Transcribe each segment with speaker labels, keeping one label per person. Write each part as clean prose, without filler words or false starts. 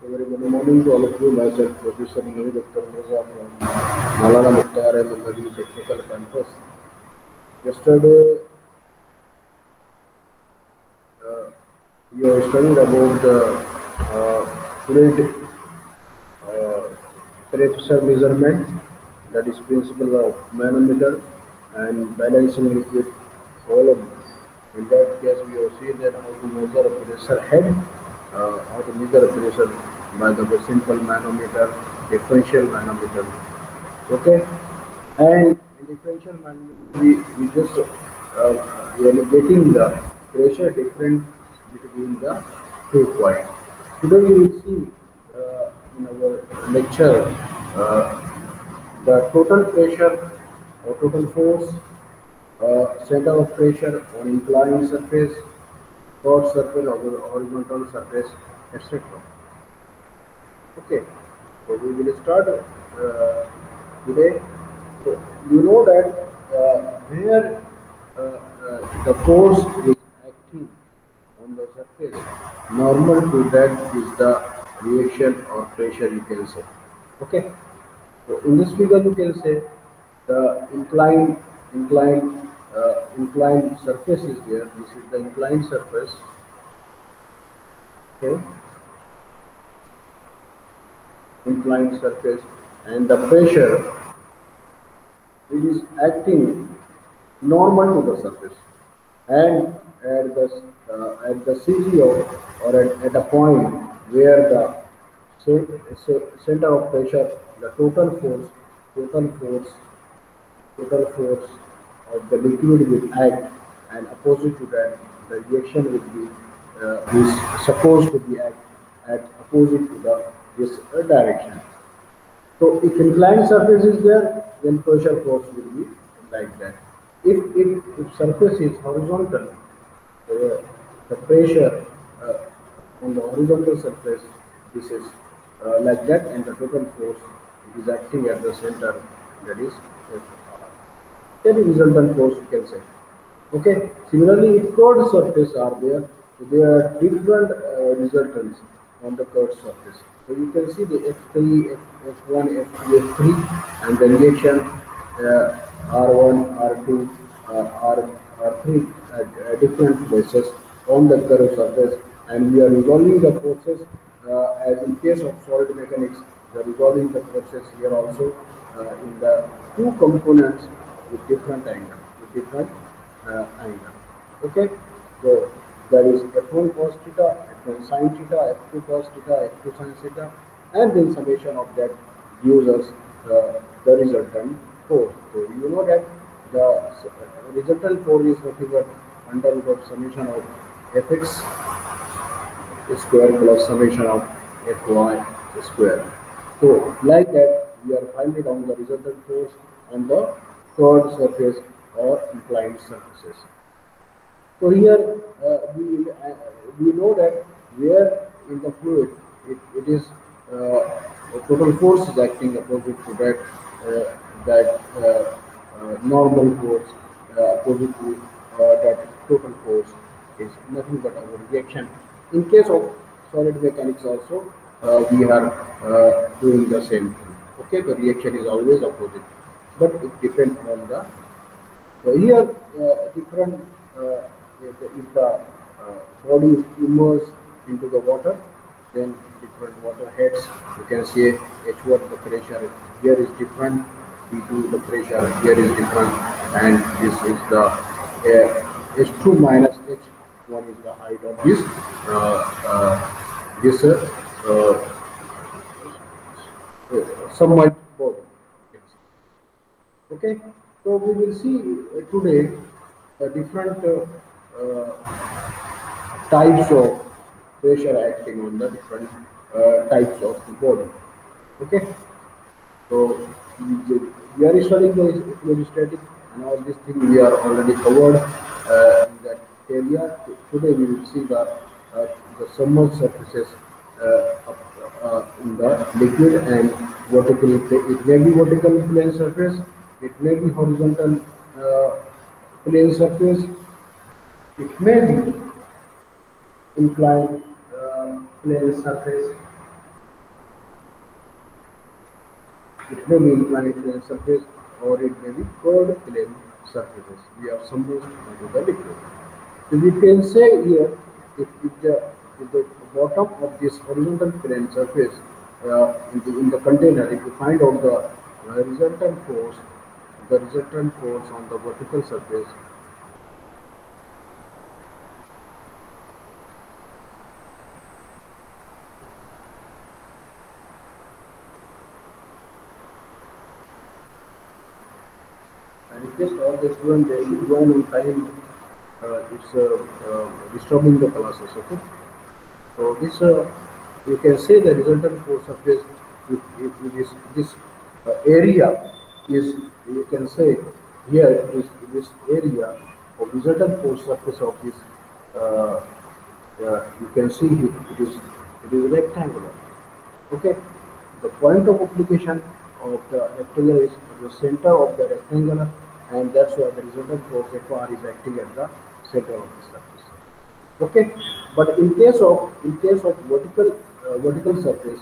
Speaker 1: Very good morning to all of you. Myself, Professor Naveed Dr. Mirza from Maulana Mukhtar and Madani Technical Campus. Yesterday, we have studied about the fluid pressure measurement, that is principle of manometer and balancing liquid volume. In that case, we have seen that how to measure a pressure head, how to measure a pressure by the simple manometer, differential manometer. Okay, and in differential manometer, we just we are getting the pressure difference between the two points. Today we will see in our lecture the total pressure or total force, center of pressure on inclined surface, curved surface or horizontal surface, etc. Okay, so we will start today. So you know that where the force is acting on the surface, normal to that is the reaction or pressure, you can say. Okay. So in this figure you can say the inclined surface is there. This is the inclined surface. Okay. Inclined surface, and the pressure, it is acting normal to the surface, and at the CGO or at a point where the center of pressure, the total force, total force of the liquid will act, and opposite to that, the reaction will be is supposed to be act at opposite to the this direction. So if inclined surface is there, then pressure force will be like that. If surface is horizontal, the pressure on the horizontal surface, this is like that, and the total force is acting at the center, that is any resultant force, you can say. Okay. Similarly, if curved surface are there, so there are different resultants on the curved surface. So you can see the F3, F1, F2, F3, and the reaction R1, R2, R3 at different places on the curved surface, and we are resolving the forces as in case of solid mechanics. We are resolving the forces here also in the two components with different angle, angle. Okay, so that is F1 cos theta, F1 sin theta, F2 cos theta, F2 sin theta, and then summation of that gives us the resultant force. So you know that the resultant force is nothing but under root of summation of Fx square plus summation of Fy square. So like that, we are finding down the resultant force on the curved surface or inclined surfaces. So here we know that where in the fluid it is total force is acting opposite to that normal force, opposite to that total force is nothing but our reaction. In case of solid mechanics also, we are doing the same thing. Okay, the reaction is always opposite, but it depends on the. So here, different if the body is immersed into the water, then different water heads. You can see H1 the pressure here is different, P2 the pressure here is different, and this is the H2 minus H1 is the height of this this submerged body. Okay, so we will see today different types of pressure acting on the different types of the body. Okay, so we are studying the fluidostatic and all these things we are already covered in that area. Today we will see the submerged surfaces in the liquid and vertical. It may be vertical plane surface. It may be horizontal plane surface. It may be inclined plane surface. It may be inclined plane surface or it may be curved plane surfaces. We are submerged into the liquid. So we can say here, if the bottom of this horizontal plane surface in the container, if you find out the resultant force on the vertical surface. I request all the students they should join on time. It's disturbing the classes. Okay. So this you can say the resultant force surface if this area is, you can say here this area of resultant force surface of this uh, you can see it is rectangular. Okay, the point of application of the rectangle is the center of the rectangular, and that's why the resultant force Fr is acting at the center of the surface. Okay, but in case of vertical surface,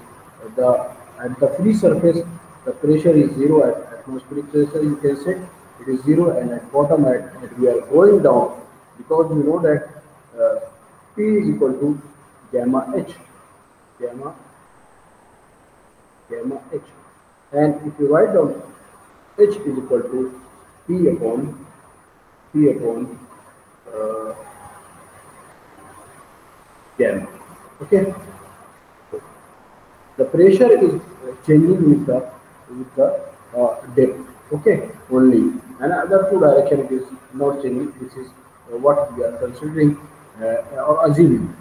Speaker 1: the at the free surface the pressure is zero. At atmospheric pressure you can say it is zero, and at bottom at we are going down, because we know that uh, P is equal to gamma h, gamma gamma h, and if you write down h is equal to p upon uh, gamma. Okay, the pressure is changing with the depth. Okay, only, and other two direction it is not changing. This is what we are considering or assuming.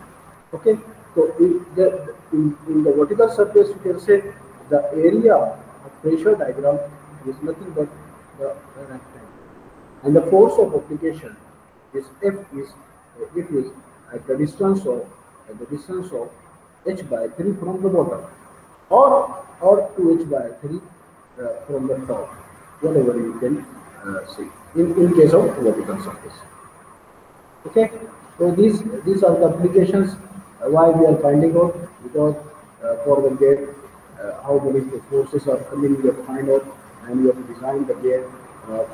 Speaker 1: Okay, so in the vertical surface you can say the area of pressure diagram is nothing but the rectangle, and the force of application is F is at the distance of h by 3 from the bottom, or 2h by 3 from the top, whatever you can see in case of vertical surface. Okay, so these are the applications why we are finding out, because for the gate how many forces are coming, we have to find out, and we have to design the gate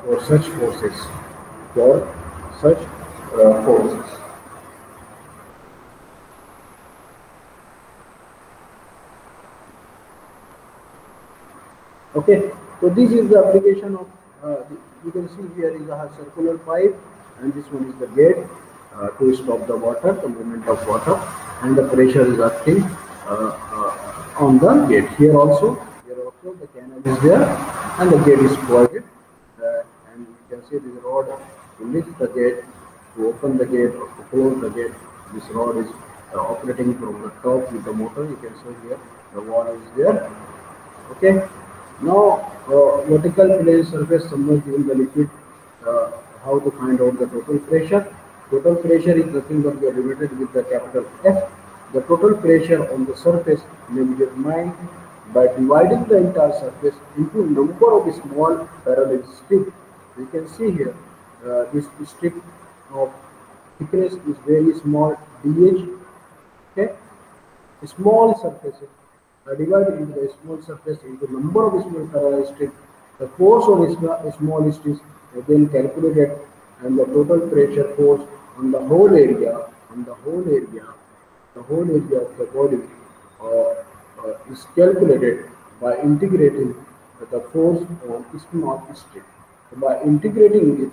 Speaker 1: for such forces, for such forces. Okay, so this is the application of, you can see here is a circular pipe, and this one is the gate to stop the water, the movement of water, and the pressure is acting on the gate. Here also the canal is there, and the gate is provided, and you can see this rod to lift the gate, to open the gate or to close the gate. This rod is operating from the top with the motor. You can see here the wall is there. Okay. Now, vertical plane surface submerged in the liquid. How to find out the total pressure? Total pressure is nothing but derivated with the capital F. The total pressure on the surface may be determined by dividing the entire surface into number of small parallel strips. You can see here this strip of thickness is very small, dh. Okay, small surfaces are divided into the small surface into number of small parallel strips. The force on small strips is then calculated, and the total pressure force on the whole area of the body is calculated by integrating the force on small strip. So by integrating it,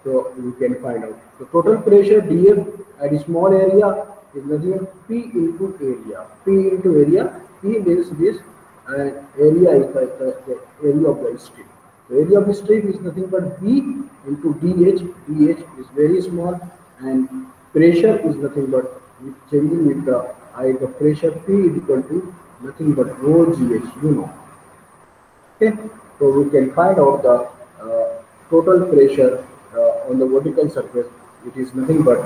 Speaker 1: so we can find out the total pressure dF at a small area is nothing but P into area. P into area. P means this, and area is the area of the strip. The area of the strip is nothing but V into dH. dH is very small, and pressure is nothing but changing with the pressure. P is equal to nothing but rho GH. You know. Okay, so we can find out the total pressure on the vertical surface. It is nothing but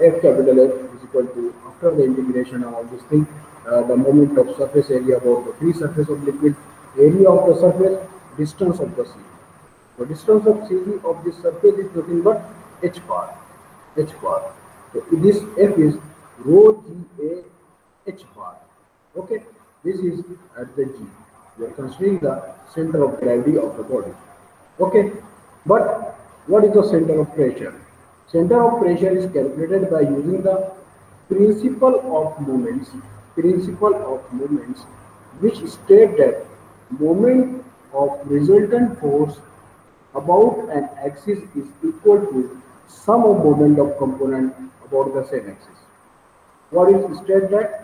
Speaker 1: F capital F is equal to, after the integration of all this thing, the moment of surface area about the free surface of liquid, area of the surface, distance of the CG. The distance of CG of this surface is nothing but h bar. H bar. So this F is rho G A h bar. Okay, this is at the G. We are considering the center of gravity of the body. Okay, but what is the center of pressure? Center of pressure is calculated by using the principle of moments, principle of moments, which state that moment of resultant force about an axis is equal to sum of moment of component about the same axis. What is state that?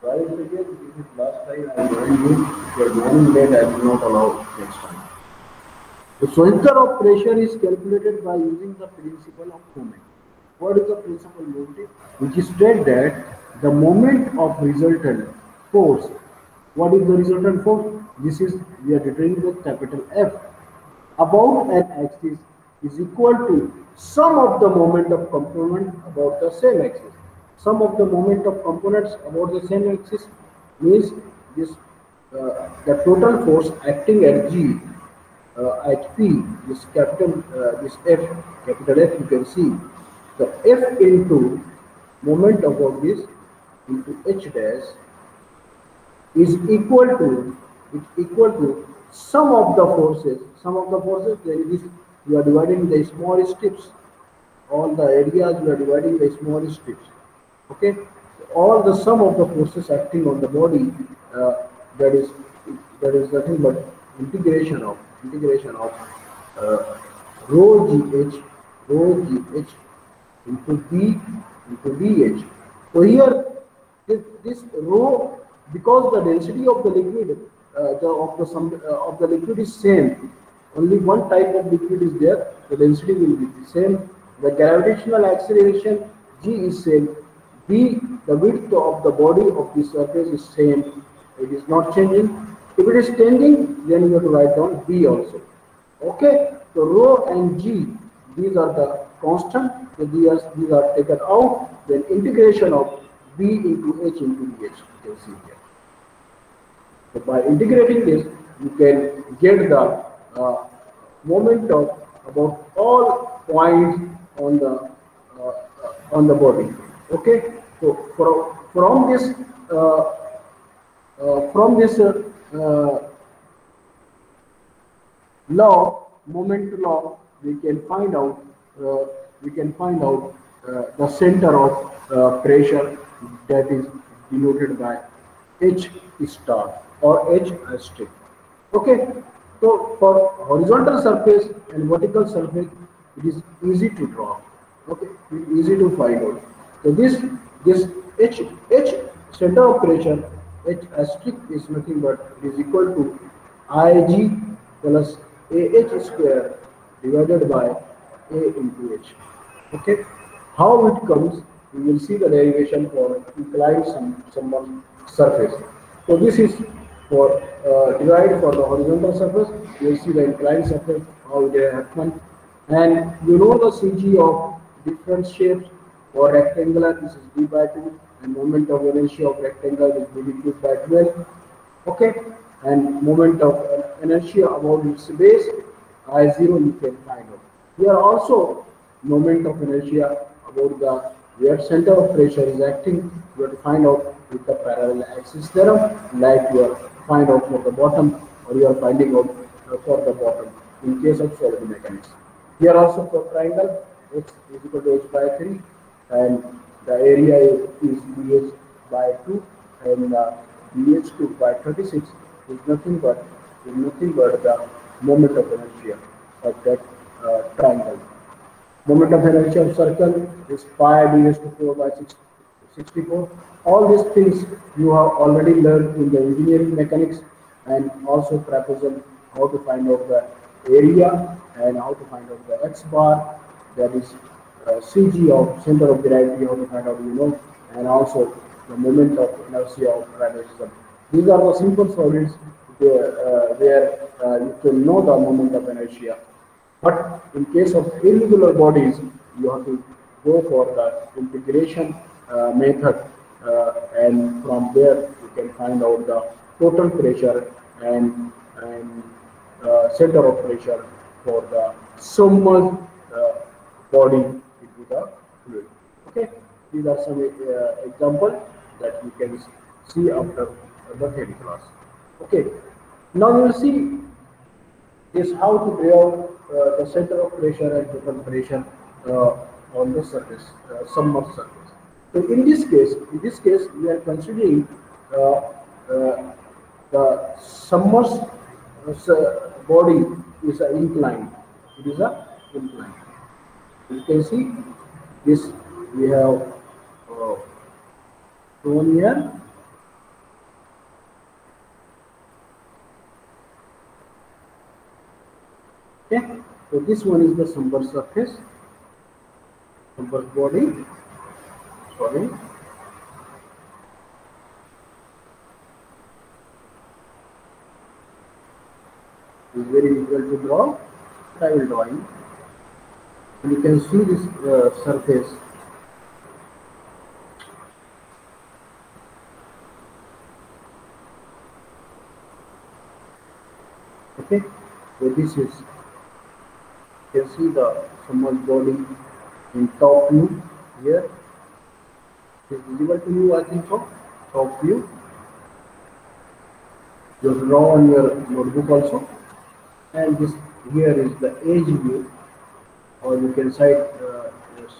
Speaker 1: Why is it? This is last time I joined you. If you are joining late, I will not allow next time. The center of pressure is calculated by using the principle of moment. What is the principle of moment? Which states that the moment of resultant force. What is the resultant force? This is we are determining with capital F. About an axis is equal to sum of the moment of component about the same axis. Sum of the moment of components about the same axis means this the total force acting at G at P, this capital this F, capital F, you can see the F into moment about this into H dash is equal to sum of the forces. Then it is we are dividing the small strips, all the areas we are dividing the small strips. Okay, all the sum of the forces acting on the body, uh, that is that is nothing but integration of uh, rho gh rho gh into b into dh. So here this rho, because the density of the liquid of the liquid is same, only one type of liquid is there, the density will be the same, the gravitational acceleration g is same, b, the width of the body of the surface is same, it is not changing. If it is changing, then you have to write down b also. Okay, so rho and g, these are the constant, so these are taken out, then integration of b into h into dh, you can see here. So by integrating this, you can get the moment of about all points on the body. Okay, so uh, from this law, moment law, uh, we can find out the center of pressure, that is denoted by H star or H asterisk. Okay, so for horizontal surface and vertical surface, it is easy to draw. Okay, it is easy to find out. So this H center of pressure, H asterisk, is nothing but it is equal to Ig plus AH square divided by A into H. Okay, how it comes, we will see the derivation for inclined some surface. So this is for divide for the horizontal surface. You will see the inclined surface how they happen, and you know the CG of different shapes. For rectangular, this is d by 2, and moment of inertia of rectangle is d cubed by 12. Okay, and moment of inertia about its base I0 you can find out. Here also moment of inertia about the where center of pressure is acting, you have to find out with the parallel axis theorem, like you are find out for the bottom, or you are finding out for the bottom in case of solid mechanics. Here also for triangle, x is equal to h by 3, and the area is dh by 2, and dh2 by 36 is nothing but the moment of inertia of that triangle. Moment of inertia of circle is pi d raised to 4 by 64. All these things you have already learned in the engineering mechanics, and also trapezoid, how to find out the area and how to find out the x bar, that is CG of center of gravity, how to find out, and also the moment of inertia of gravitation. These are the simple solids where you can know the moment of inertia. But in case of irregular bodies, you have to go for the integration method, and from there you can find out the total pressure and center of pressure for the submerged body into the fluid. Okay, these are some examples that you can see after the theory class. Okay, now you will see is how to draw the center of pressure and total pressure on the surface, submerged surface. So in this case, we are considering uh, the submerged body is a inclined. It is a inclined. You can see this we have uh, shown here. Okay, so this one is the submerged surface, submerged body. Sorry. It's very difficult to draw, but I will draw it. And you can see this surface. Okay, so this is, you can see the submerged body in top view here. Is visible to you, I think so. Top view. You draw on your notebook also. And this here is the edge view, or you can cite yes,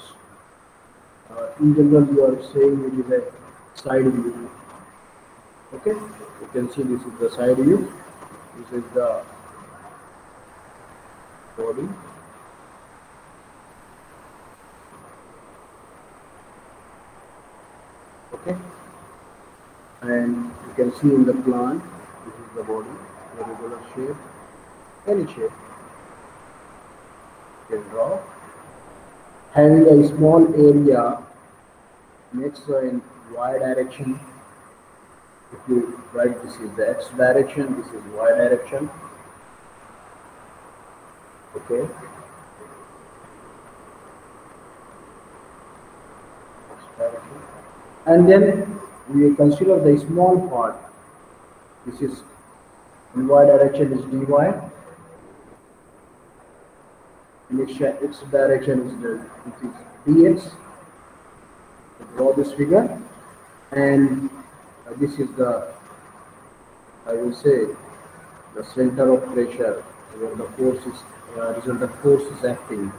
Speaker 1: in general you are saying it is a side view. Okay, you can see this is the side view. This is the body. Okay, and you can see in the plan this is the body, the regular shape, any shape you can draw, having a small area next in y direction. If you write this is the x direction, this is y direction. Okay, x direction. And then we consider the small part. This is in y direction is dy, in x direction is dx. Draw this figure, and this is the, I will say, the center of pressure where the force is resultant force is acting.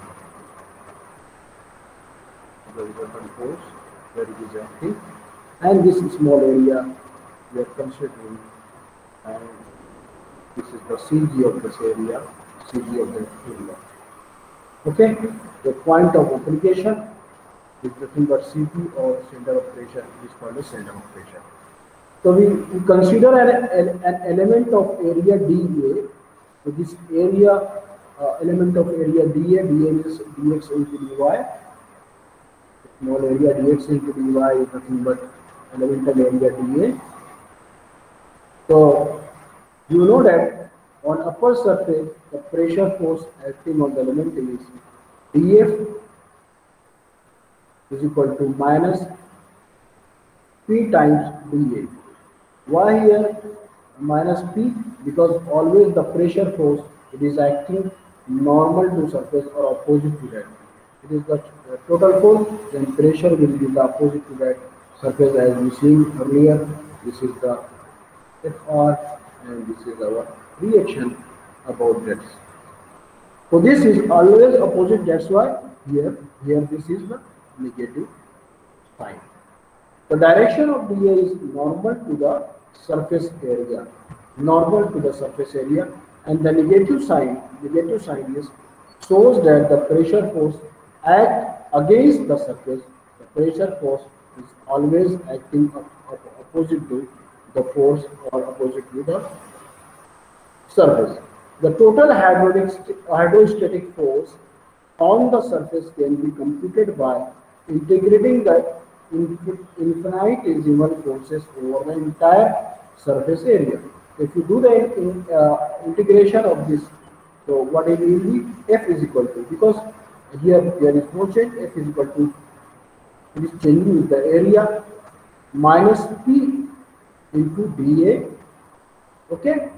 Speaker 1: The resultant force where it is acting, and this is small area we are considering, and this is the CG of this area, CG of the area. Okay, the point of application is nothing but CP or center of pressure. It is called a center of pressure. So we consider an element of area dA. So this area element of area dA is dx into dy. Small area dx into dy is nothing but elemental area dA. So you know that on upper surface the pressure force acting on the element is dF is equal to minus P times dA. Why here minus P? Because always the pressure force, it is acting normal to surface or opposite to that. It is the total force, then pressure will be the opposite to that surface, as we seen earlier. This is the FR and this is our reaction about that. So this is always opposite, that's why here this is the negative sign. The direction of dA is normal to the surface area, normal to the surface area, and the negative sign is shows that the pressure force act against the surface. The pressure force is always acting opposite to the force or opposite to the surface. The total hydrostatic force on the surface can be computed by integrating the infinitesimal forces over the entire surface area. If you do the integration of this, so what it will be? F is equal to, because here there is no change, F is equal to, it is changing the area minus P into dA. Okay,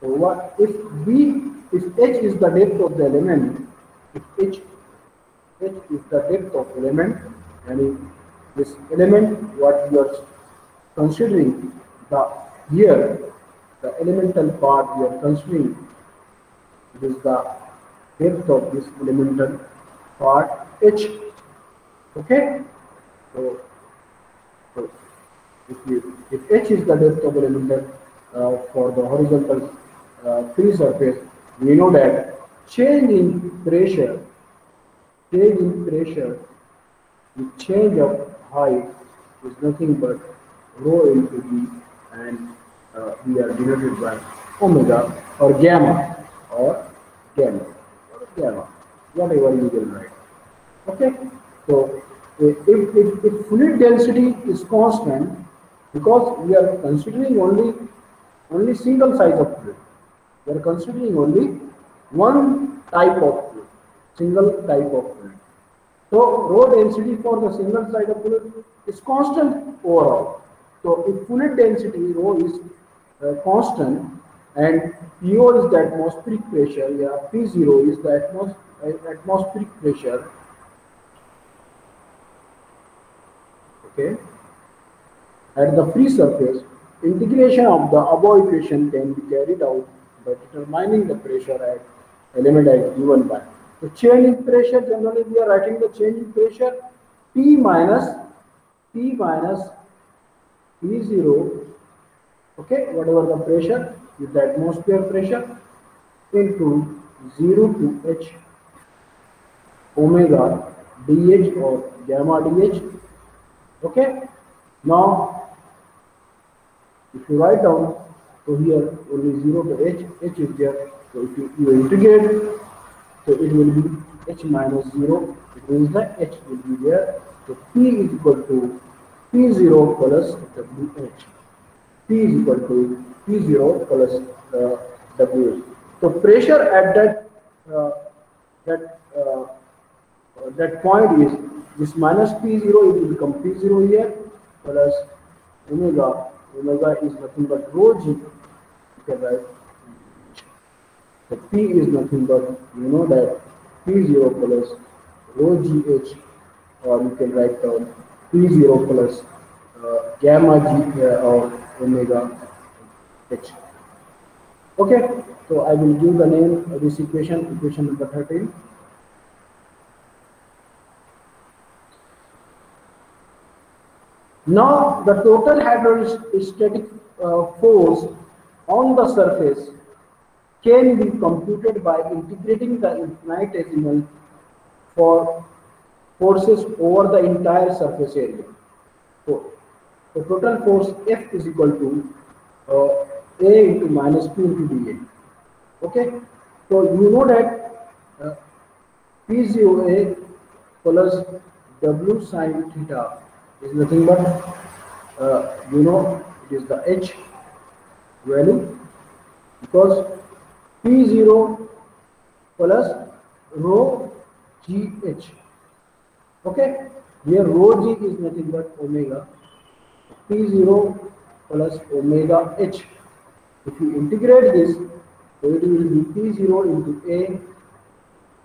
Speaker 1: so what if V if h is the depth of the element, if h is the depth of element, and if this element what we are considering, the here the elemental part we are considering, it is the depth of this elemental part h. Okay, so, so if h is the depth of elemental for the horizontal free surface, we know that change in pressure, change in pressure, the change of height is nothing but rho into b, and we are denoted by omega or gamma or gamma or gamma, whatever you will write. Okay, so if fluid density is constant, because we are considering only single size of fluid, we are considering only one type of fluid, single type of fluid. So rho density for the single side of fluid is constant overall. So if fluid density rho is constant and PO is the atmospheric pressure, yeah, P0 is the atmospheric pressure. Okay, at the free surface, integration of the above equation can be carried out by determining the pressure at element at given by. The change in pressure, generally we are writing the change in pressure P minus P0, okay, whatever the pressure is the atmosphere pressure into 0 to H omega dH or gamma dH. Okay, now if you write down, so here only 0 to h is there. So if you integrate, so it will be h minus 0. It means that h will be there. So P is equal to P0 plus WH. P is equal to P0 plus WH. So pressure at that that point is this minus P0, it will become P0 here plus omega. Omega is nothing but rho g. Okay, right? So P is nothing but, you know that P0 plus rho gh, or you can write down P0 plus gamma g or omega h. Okay, so I will give the name of this equation number 13. Now the total hydrostatic force on the surface can be computed by integrating the infinitesimal for forces over the entire surface area. So the total force F is equal to A into minus P into dA. Okay, so you know that P0A plus W sine theta is nothing but, you know, it is the H value, because P0 plus rho GH. Okay, here rho G is nothing but omega. P0 plus omega H. If you integrate this, so it will be P0 into A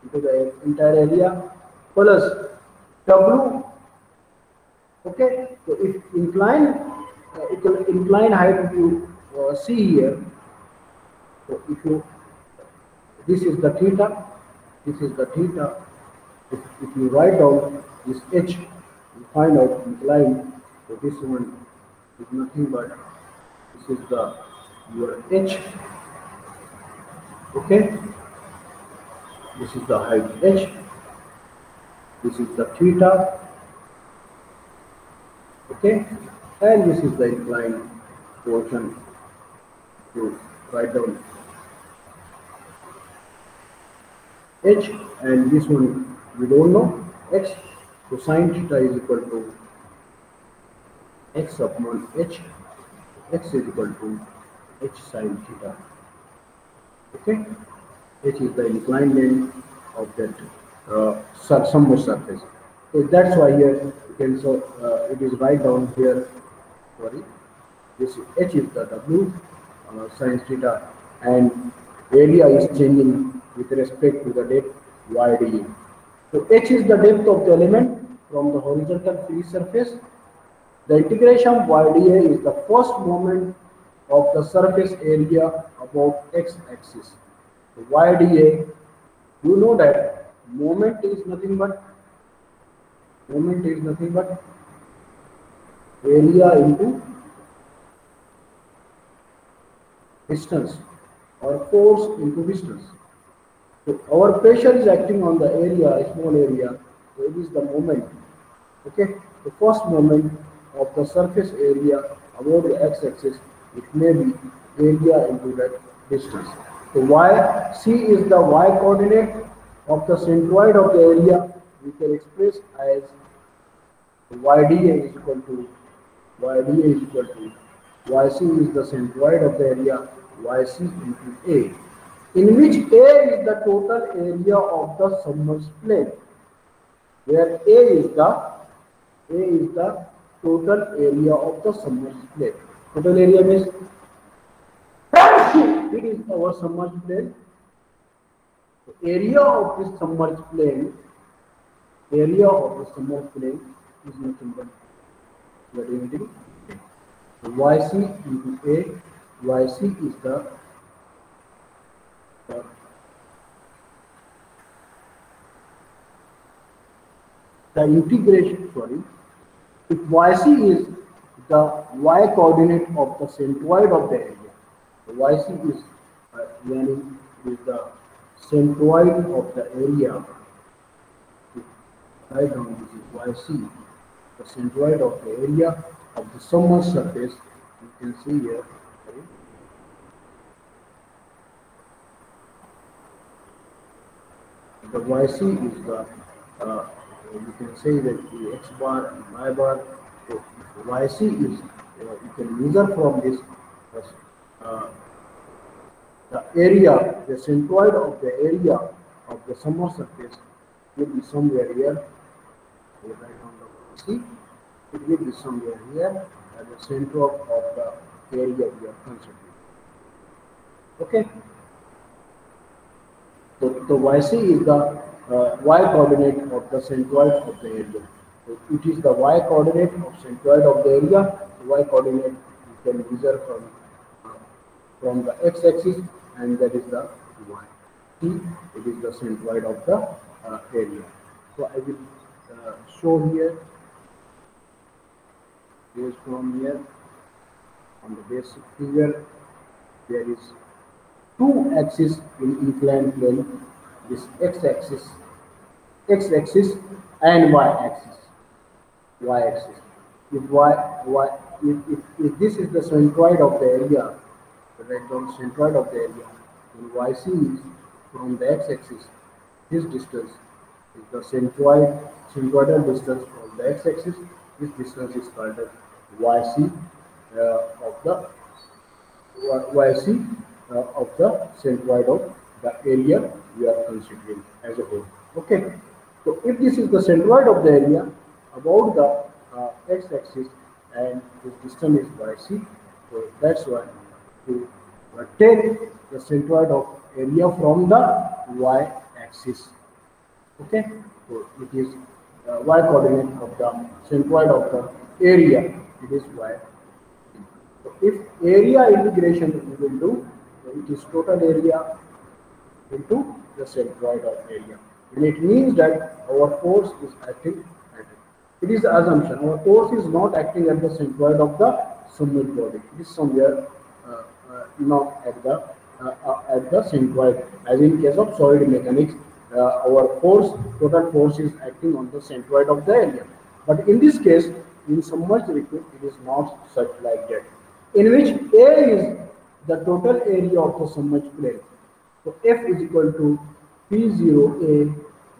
Speaker 1: into the entire area plus W. Okay, so if incline height, if you see here, so if you, this is the theta, this is the theta. If you write down this h, you find out incline. So this one is nothing but, this is the your h. Okay, this is the height h. This is the theta. Okay, and this is the inclined portion to write down h, and this one we don't know x. So sine theta is equal to x upon h. X is equal to h sine theta. Okay, h is the inclined length of that submerged surface. So that's why here you can, so it is right down here. Sorry, this h is the W sine theta, and area is changing with respect to the depth YdA. So h is the depth of the element from the horizontal free surface. The integration YdA is the first moment of the surface area about x-axis. So YdA, you know that moment is nothing but area into distance or force into distance. So our pressure is acting on the area, a small area. So it is the moment. Okay, the first moment of the surface area about the x-axis, it may be area into that distance. So y c is the y coordinate of the centroid of the area. We can express as YdA is equal to YdA is equal to YC is the centroid of the area YC into A, in which A is the total area of the submerged plane, where A is the total area of the submerged plane. Total area means it is our submerged plane. The area of this submerged plane, is nothing but the derivative YC into A. YC is the integration, if YC is the y coordinate of the centroid of the area, the YC is is the centroid of the area. Write down this is YC, the centroid of the area of the submerged surface. You can see here. The YC is the you can say that the X bar and Y bar. So YC is you can measure from this the area, the centroid of the area of the submerged surface will be somewhere here. So write down the YC. It will be somewhere here at the center of the area we are considering. Okay. So the YC is the y coordinate of the centroid of the area. So it is the y coordinate of centroid of the area. The y coordinate you can measure from the x-axis, and that is the y. T, it is the centroid of the area. So I will show here. Here's from here on the basic figure. There is two axes in inclined plane, this x-axis and y-axis. If this is the centroid of the area, the centroid of the area, then YC is from the x-axis. This distance is the centroidal distance from the x-axis. This distance is called as YC of the centroid of the area we are considering as a whole. Okay. So if this is the centroid of the area about the x-axis and this distance is YC, so that's why to take the centroid of area from the y-axis. Okay. So it is y coordinate of the centroid of the area. It is y. So if area integration we will do, so it is total area into the centroid of area. And it means that our force is acting at it. It is the assumption. Our force is not acting at the centroid of the submerged body. It is somewhere not at the centroid. As in case of solid mechanics, our total force is acting on the centroid of the area. But in this case, in submerged liquid, it is not such like that, in which A is the total area of the submerged plane. So F is equal to P0A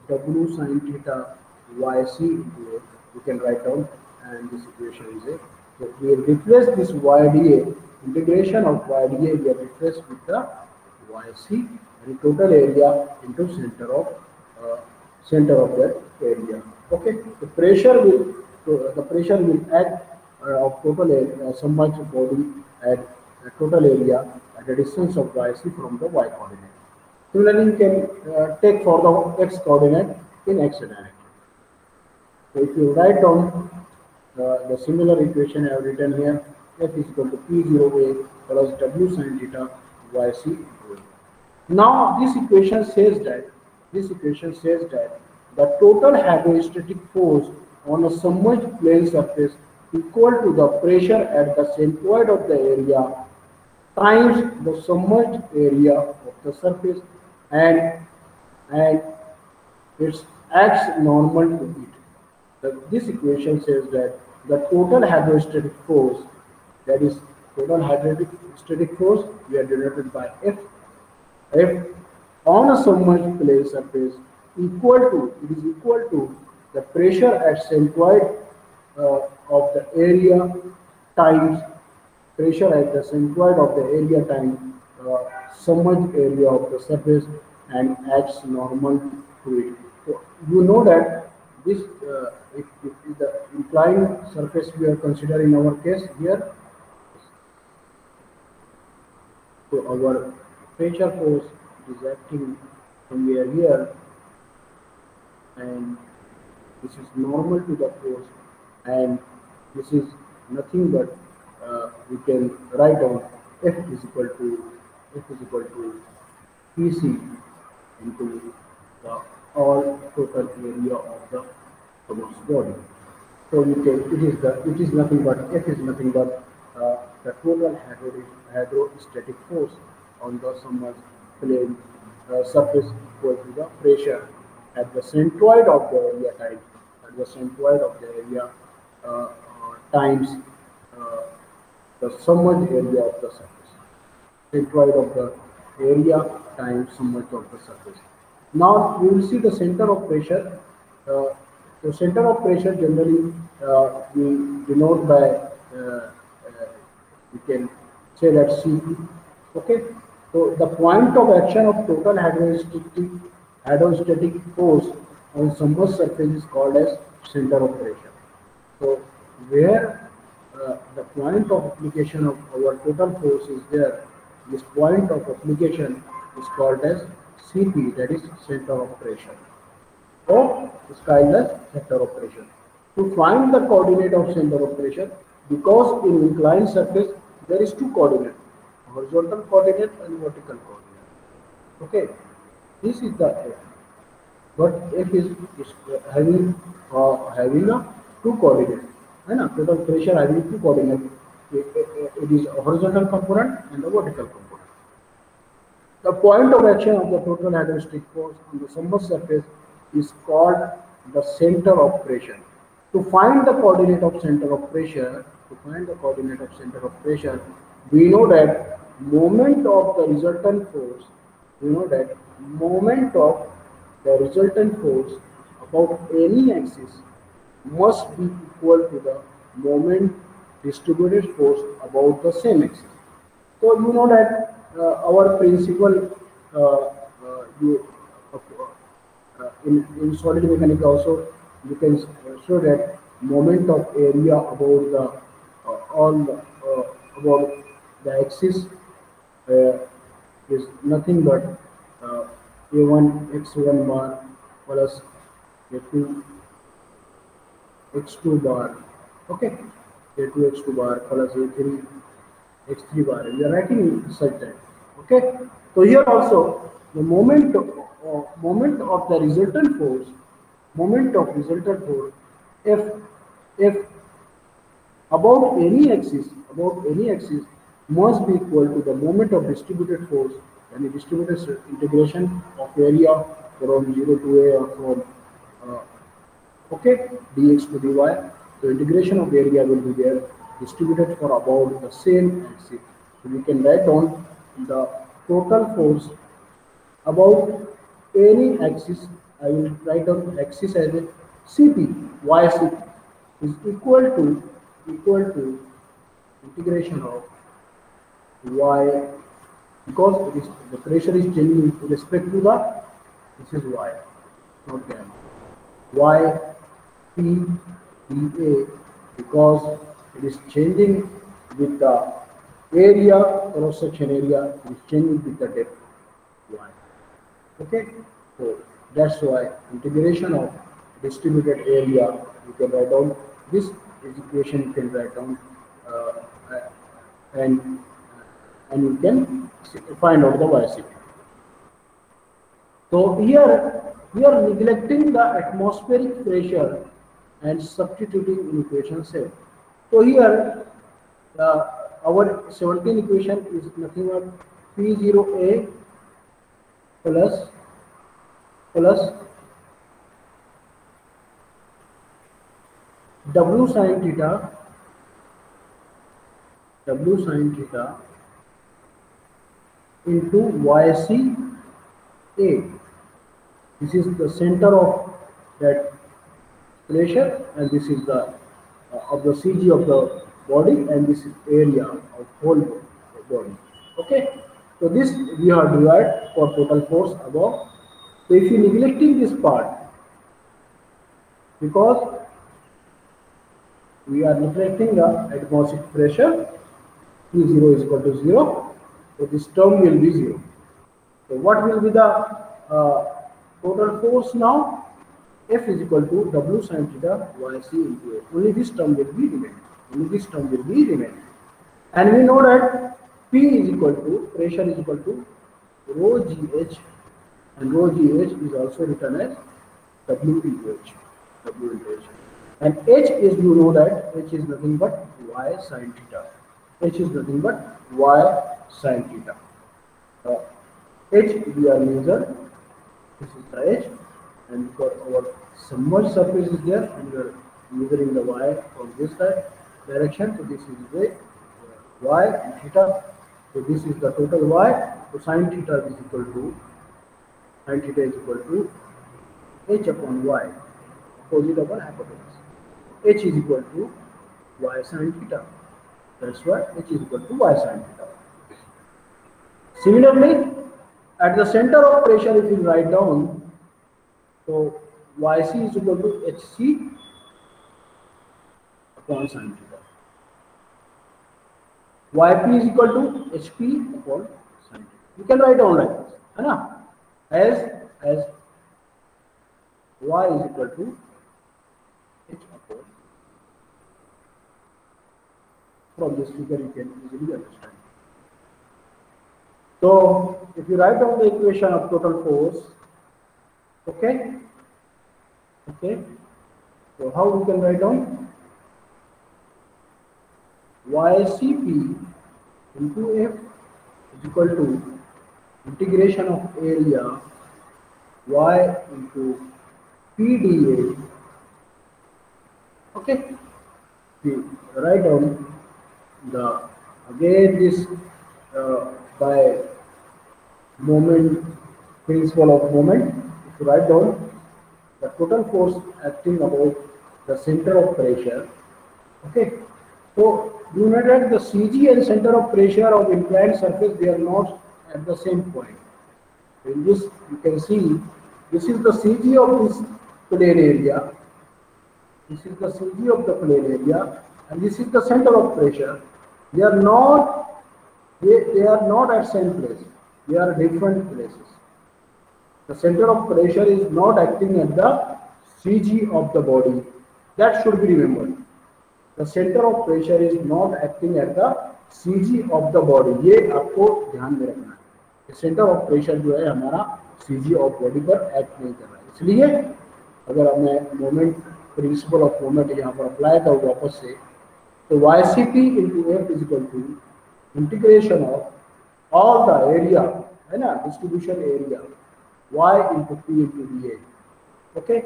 Speaker 1: W sin theta YC into A. You can write down, and this equation is A. So we replace this YdA, integration of YdA, we are replaced with the YC and total area into center of that area. Okay, the pressure will act of total area, submerged body at total area at the distance of yc from the y coordinate. Similarly, you can take for the x coordinate in x direction. So if you write down the similar equation I have written here, f is equal to p0a plus w sin theta yc. Now this equation says that the total hydrostatic force on a submerged plane surface equal to the pressure at the centroid of the area times the submerged area of the surface and and it acts normal to it. This equation says that the total hydrostatic force, that is total hydrostatic force, we are denoted by F on a submerged plane surface it is equal to the pressure at centroid of the area times pressure at the centroid of the area times submerged area of the surface and acts normal to it. So you know that this if the inclined surface we are considering in our case here, so our pressure force is acting somewhere here and this is normal to the force and this is nothing but we can write down F is equal to PC into the all total area of the submerged body. So we can it is nothing but F is nothing but the total hydrostatic force on the submerged plane surface equal to the pressure at the centroid of the area times uh, the submerged area of the surface. Centroid of the area times submerged of the surface. Now we will see the center of pressure. The center of pressure generally we denote by we can say that Cp. Okay. So the point of action of total hydrostatic force on submerged surface is called as center of pressure. So where the point of application of our total force is there, this point of application is called as Cp, that is center of pressure, or is called as center of pressure. To find the coordinate of center of pressure, because in inclined surface there is two coordinates, horizontal coordinate and vertical coordinate. Okay, this is the F, but F is having a two coordinate. Total pressure having two coordinates. It is a horizontal component and a vertical component. The point of action of the total hydrostatic force on the submerged surface is called the center of pressure. To find the coordinate of center of pressure, we know that moment of the resultant force about any axis must be equal to the moment distributed force about the same axis. So you know that our principle in solid mechanics also you can show that moment of area about the about the axis is nothing but a1 x1 bar plus a2 x2 bar. Okay, a2 x2 bar plus a3 x3 bar. We are writing such that. Okay, so here also the moment of the resultant force, if about any axis must be equal to the moment of distributed force and the distributed integration of area from 0 to a or from okay dx to dy. So integration of area will be there distributed for about the same axis. So we can write down the total force about any axis. I will write down axis as a Cp, yCp is equal to integration of y, because the pressure is changing with respect to the, this is y, not gamma, y p dA, because it is changing with the area cross section area is changing with the depth y. Okay, so that's why integration of distributed area, you can write down this is equation, you can write down uh, and you can find out the YCP. So here we are neglecting the atmospheric pressure and substituting in equation 7. So here our 17 equation is nothing but P0A plus W sin theta into YCA. This is the center of that pressure, and this is the of the CG of the body, and this is area of whole body. Okay, so this we are derived for total force above. So if you neglecting this part, because we are neglecting the atmospheric pressure, P0 is equal to 0, so this term will be 0. So what will be the total force now? F is equal to W sin theta YC into A. Only this term will be remain. And we know that P is equal to, pressure is equal to rho GH, and rho GH is also written as W into H. And H is, you know that H is nothing but Y sin theta. H is nothing but Y sin theta. H we are measured. This is the H, and because our submerged surface is there, and we are measuring the Y from this direction. So this is the Y and theta. So this is the total Y. So sin theta is equal to H upon Y, opposite upon hypotenuse. H is equal to Y sin theta. That's why H is equal to Y sin theta. Similarly, at the center of pressure, if you write down, so YC is equal to HC upon sin theta. YP is equal to HP upon sin theta. You can write down like this, as Y is equal to H upon. From this figure, you can easily understand. So, if you write down the equation of total force, okay. So, how we can write down? YCP into F is equal to integration of area Y into PdA. Okay. We write down the again this by moment, principle of moment. If you write down the total force acting about the center of pressure. Okay, so you know that the CG and center of pressure of inclined surface, they are not at the same point. In this you can see this is the CG of this plane area. This is the CG of the plane area, and this is the center of pressure. They are not at same place. They are different places. The center of pressure is not acting at the CG of the body. That should be remembered. The center of pressure is not acting at the CG of the body. ये आपको ध्यान में रखना है. The center of pressure जो है हमारा CG of body पर act नहीं कर रहा है. इसलिए अगर हमें moment principle of moment यहाँ पर apply करो वापस से, तो YCP into F is equal to integration of all the area, है ना, distribution area, Y into P into dA. Okay,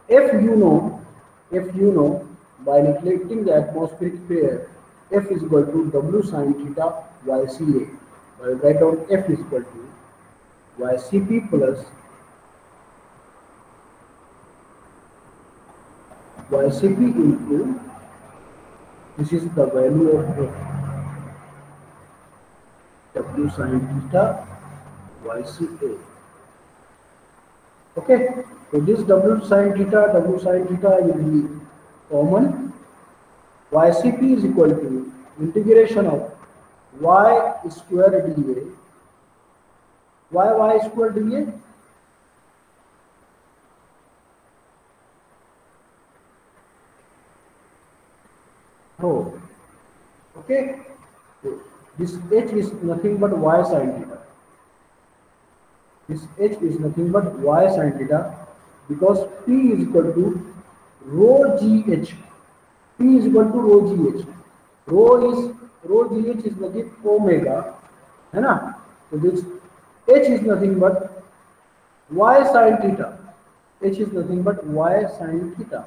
Speaker 1: if you know by neglecting the atmospheric pressure, F is equal to W sin theta YCA. I will write down F is equal to YCP plus YCP into, this is the value of F, W sin theta YCA. Okay, so this W sin theta will be common. YCP is equal to integration of y square dA. Why y square dA? Oh, okay. So this h is nothing but y sin theta. This h is nothing but y sin theta because P is equal to rho gh. P is equal to rho gh. Rho is rho gh is nothing omega, है ना? So this h is nothing but y sin theta. H is nothing but y sin theta.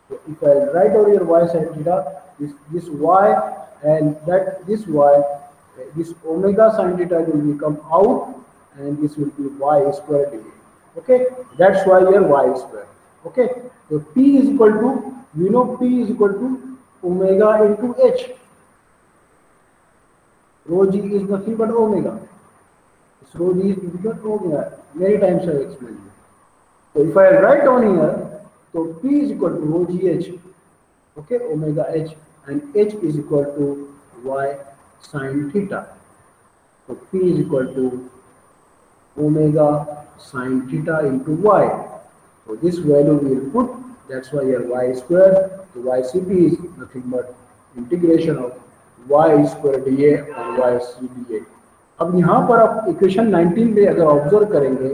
Speaker 1: So if I write over here y sin theta, this y and that this y, this omega sin theta will become out, and this will be y square dA. Okay, that's why here y square. Okay, so P is equal to, we know P is equal to omega into h. Rho g is nothing but omega. This rho g is nothing but omega. Many times I explained it. So if I write down here, so P is equal to rho gh, okay, omega h, and h is equal to y sin theta. So P is equal to omega sin theta into y. So this value we will put, that's why here y square. So ycp is nothing but integration of y square dA और yc dA. अब यहाँ पर आप equation 19 में अगर observe करेंगे,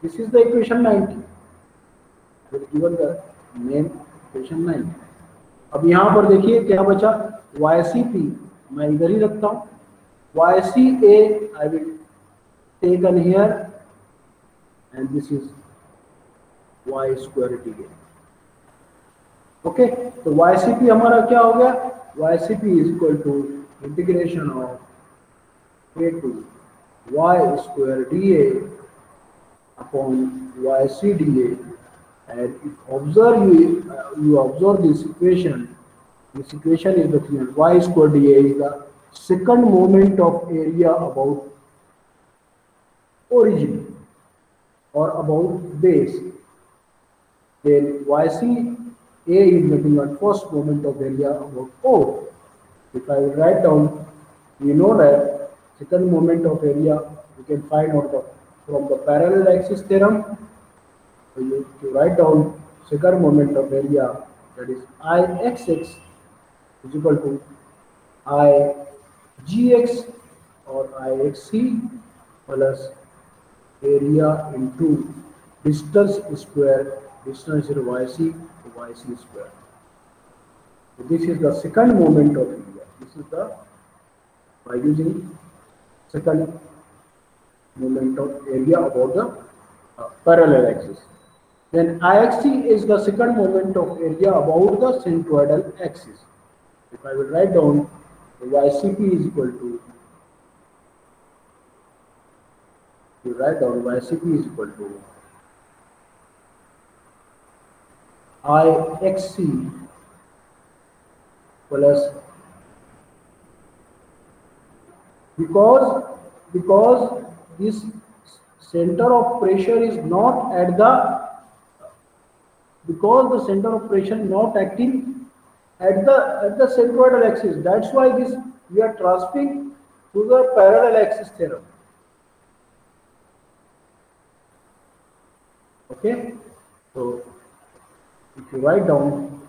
Speaker 1: this is the equation 19 given the main equation 9. अब यहाँ पर देखिए क्या बचा, ycp मैं इधर ही रखता हूँ, yca I will take on here, and this is y square dA. Okay, तो ycp हमारा क्या हो गया, ycp is equal to integration of a to y square dA upon yc dA. And if observe you observe this equation is nothing but y square dA is the second moment of area about origin or about base. Then yc A is nothing but first moment of area about O. If I will write down, we know that second moment of area we can find out from the parallel axis theorem. So you to write down second moment of area, that is Ixx is equal to Igx or Ixc plus area into distance square, distance is yc to yc square. So this is the second moment of area. This is the, by using second moment of area about the parallel axis. Then Ixc is the second moment of area about the centroidal axis. If I will write down, the ycp is equal to, you write down ycp is equal to Ixc plus, because this center of pressure is not at the, because the center of pressure not acting at the centroidal axis, that's why this we are transferring to the parallel axis theorem. Okay, so if you write down,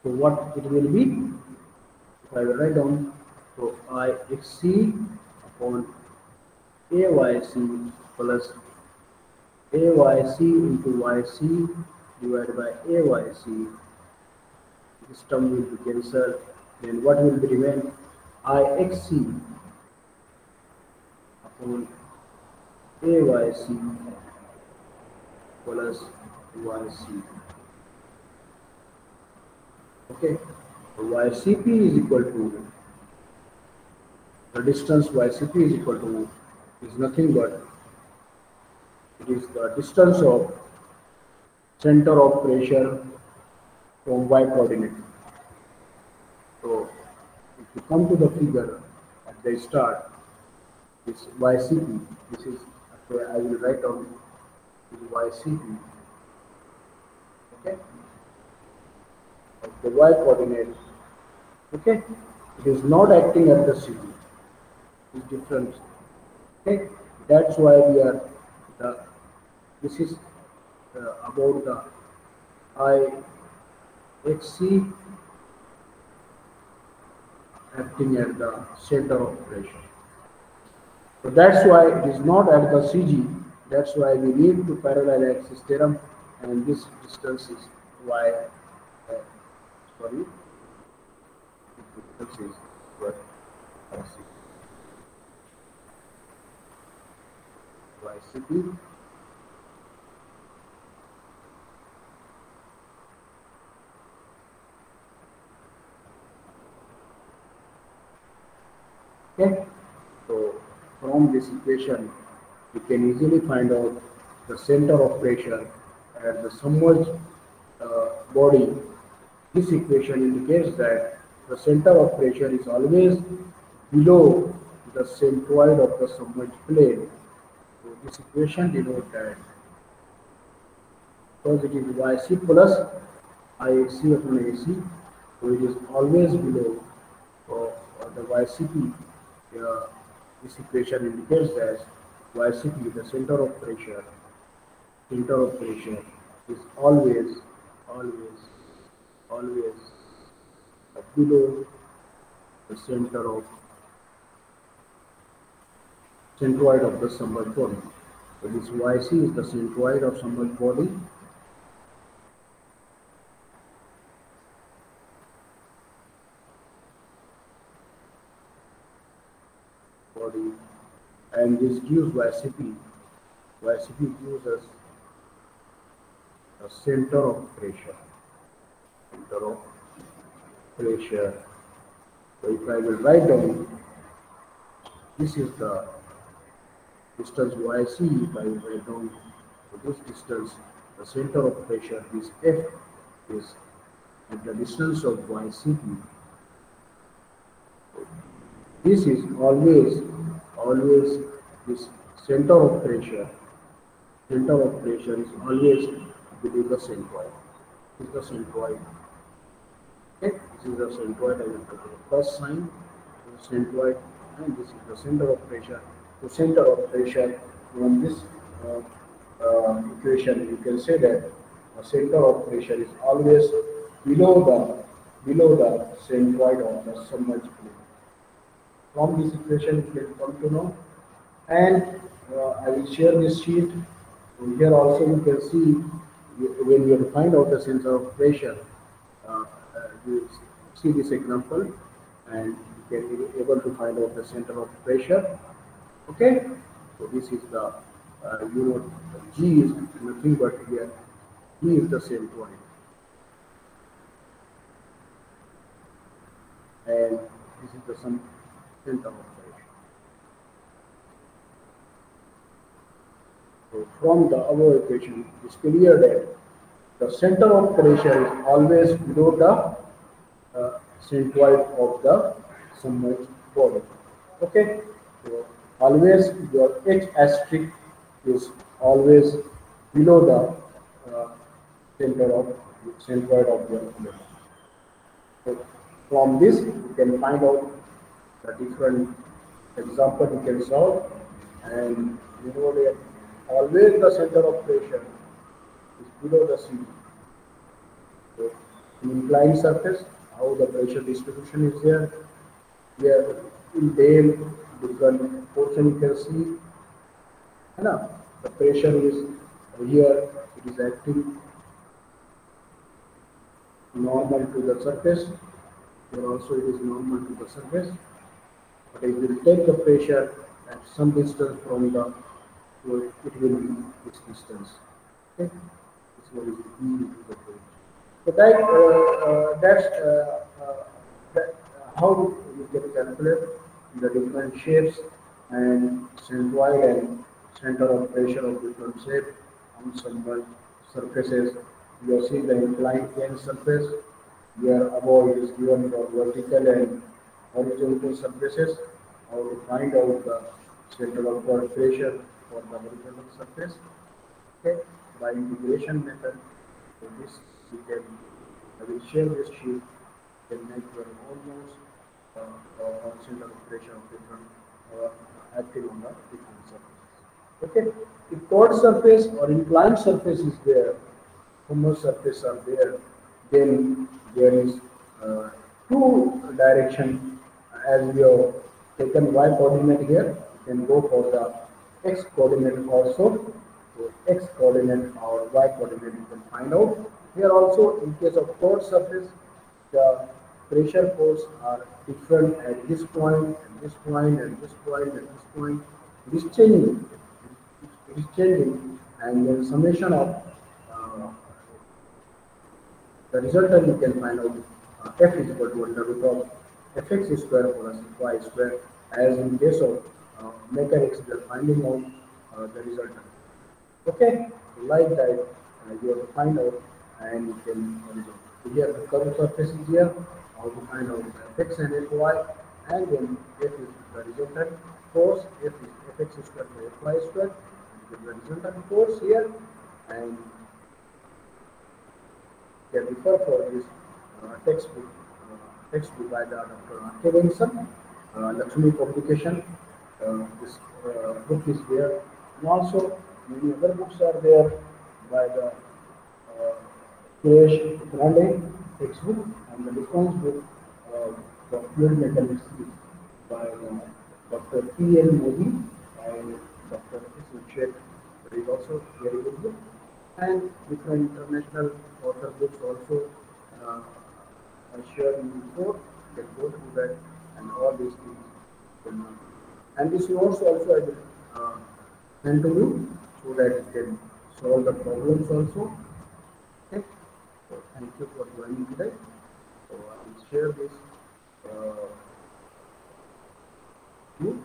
Speaker 1: so what it will be, if I will write down, so Ixc upon Ayc plus Ayc into yc divided by Ayc, this term will be cancelled. Then what will be remain, Ixc upon Ayc plus yc. Okay, so ycp is equal to, the distance ycp is equal to, is nothing but, it is the distance of center of pressure from y coordinate. So if you come to the figure at the start, this ycp, this is, okay, I will write down ycp, okay, of the y coordinate. Okay, It is not acting at the CG. It is different. Okay, that's why we are the. This is about the IHC acting at the center of pressure. So that's why it is not at the CG. That's why we need to parallel axis theorem, and this distance is y. Uh, sorry, this is what YCP. Okay. So from this equation, we can easily find out the center of pressure at the submerged body. This equation indicates that the center of pressure is always below the centroid of the submerged plane. So this equation denotes that because it is YC plus IAC upon AC, so it is always below the YCP. Uh, this equation indicates that YCP, the center of pressure is always, always below the centroid of the submerged body. So this YC is the centroid of submerged body, and this gives YCP. YCP gives us the center of pressure. Center of pressure. So if I will write down, this is the distance YC. If I will write down this distance, the center of pressure is F is at the distance of YCP. This is always this center of pressure. Center of pressure is always below the centroid. This is the centroid. Okay, this is the centroid. I will put the plus sign. The centroid, and this is the center of pressure. The center of pressure from this equation, you can say that the center of pressure is always below the centroid of the submerged plane. From this equation, you can come to know. And I will share this sheet. And here also you can see when you find out the center of pressure, you see this example, and you can be able to find out the center of pressure. Okay, so this is the G is nothing but here. G is the centroid, and this is the center of pressure. So from the above equation, it is clear that the center of pressure is always below the centroid of the submerged body. Okay, so always your H asterisk is always below the centroid of your plane. So from this, you can find out the different example you can solve, and you know that always the center of pressure is below the sea. So in inclined surface, how the pressure distribution is there. Here in Dale, different portion you can see. The pressure is here, it is acting normal to the surface. Here also it is normal to the surface. But if you take the pressure at some distance from the, so it will be this distance. Okay, this one is E into the pressure. So that how you can calculate the different shapes and centroid and center of pressure of different shape on some surfaces. You see the inclined plane surface where above is given for vertical and horizontal surfaces. How to find out the center of pressure for the horizontal surface. Okay, by integration method. So this you can, I will share this sheet. You can make your own notes constant of pressure of different acting on the different surfaces. Okay, if curved surface or inclined surface is there, hummus surface are there, then there is uh, two direction as we have taken y coordinate here, you can go for the x coordinate also. So x coordinate or y coordinate you can find out. Here also in case of curved surface, the pressure force are different at this point, at this point, at this point, at this point. It is changing. It is changing, and then summation of uh, the resultant you can find out f is equal to under root of fx square plus y square. As in case of mechanics, we are finding out the resultant. Okay, like that, you have to find out and you can resolve. So here the curved surface is here, how to find out fx and fy, and then f is the resultant force, f is fx square by fy square, and you get the resultant force here, and can refer for this textbook by the Dr. R.K. Benson, Lakshmi Publication. This book is there, and also many other books are there by the Suresh Grande textbook, and the defense book for fluid mechanics is by Dr. P. L. Modi and Dr. S. Sheikh. There is also very good book, and different international author books also. Uh, I shared in before. You can go through that and all these things. And this notes also I will send to you so that you can solve the problems also. Okay. So thank you for joining today. So I will share this you.